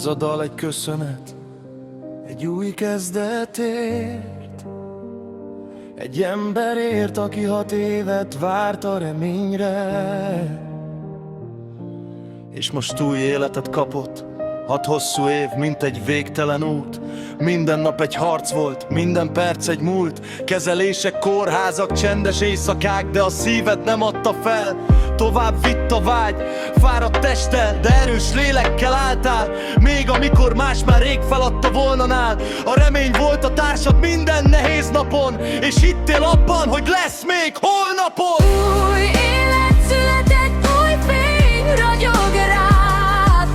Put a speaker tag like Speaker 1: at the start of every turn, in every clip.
Speaker 1: Ez a dal egy köszönet, egy új kezdetért. Egy emberért, aki 6 évet várt a reményre, és most új életet kapott. 6 hosszú év, mint egy végtelen út. Minden nap egy harc volt, minden perc egy múlt. Kezelések, kórházak, csendes éjszakák, de a szíved nem adta fel. Tovább vitt a vágy, fáradt testtel, de erős lélekkel álltál. Még amikor más már rég feladta volna nád. A remény volt a társad minden nehéz napon, és hittél abban, hogy lesz még holnapon.
Speaker 2: Új élet született, új fény ragyog rád.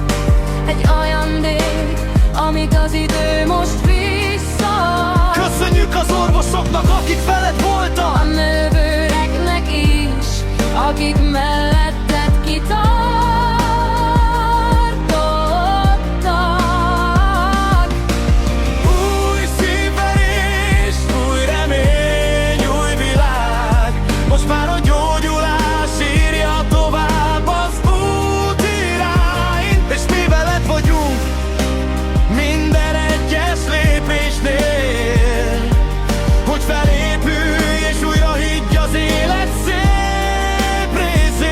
Speaker 2: Egy ajándék, amit az idő most vissza.
Speaker 1: Köszönjük az orvosoknak, akik veled voltak,
Speaker 2: A nővőreknek is, akik melletted kitartottak.
Speaker 1: új szívverés, új remény, új világ. Most már a gyógyulás írja tovább az út irányt, és mi veled vagyunk minden egyes lépésnél, hogy felépülj és újra higgy az élet szép részén.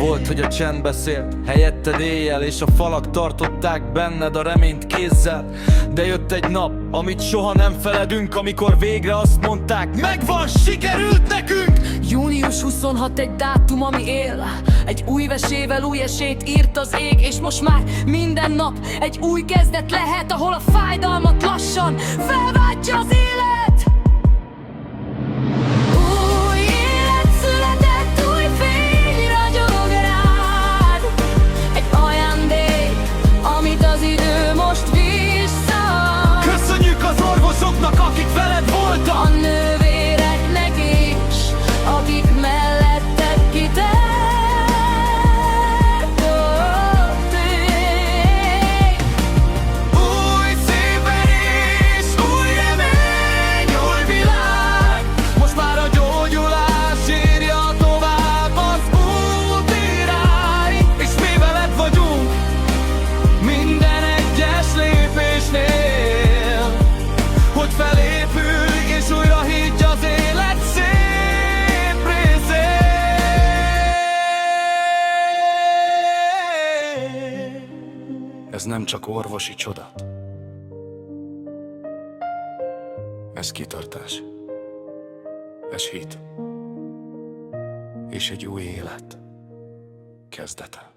Speaker 1: Volt, hogy a csend beszélt helyetted éjjel, és a falak tartották benned a reményt kézzel. De jött egy nap, amit soha nem feledünk, amikor végre azt mondták, megvan, sikerült nekünk!
Speaker 2: Június 26 egy dátum, ami él. Egy új vesével új esélyt írt az ég. És most már minden nap egy új kezdet lehet, ahol a fájdalmat lassan felváltja az élet. Új élet született, új fény ragyog rád. Egy ajándék, amit az idő most vissza.
Speaker 1: Köszönjük az orvosoknak, akik veled voltak,
Speaker 2: A nővéreknek is, akik melletted kitörték.
Speaker 1: új szívverés, új remény, új világ. Most már a gyógyulás írja tovább az út irányt, és mi veled vagyunk minden egyes lépésnél, hogy felépülj és újra higgy az élet szép részén. Ez nem csak orvosi csoda, ez kitartás, ez hit, és egy új élet kezdete.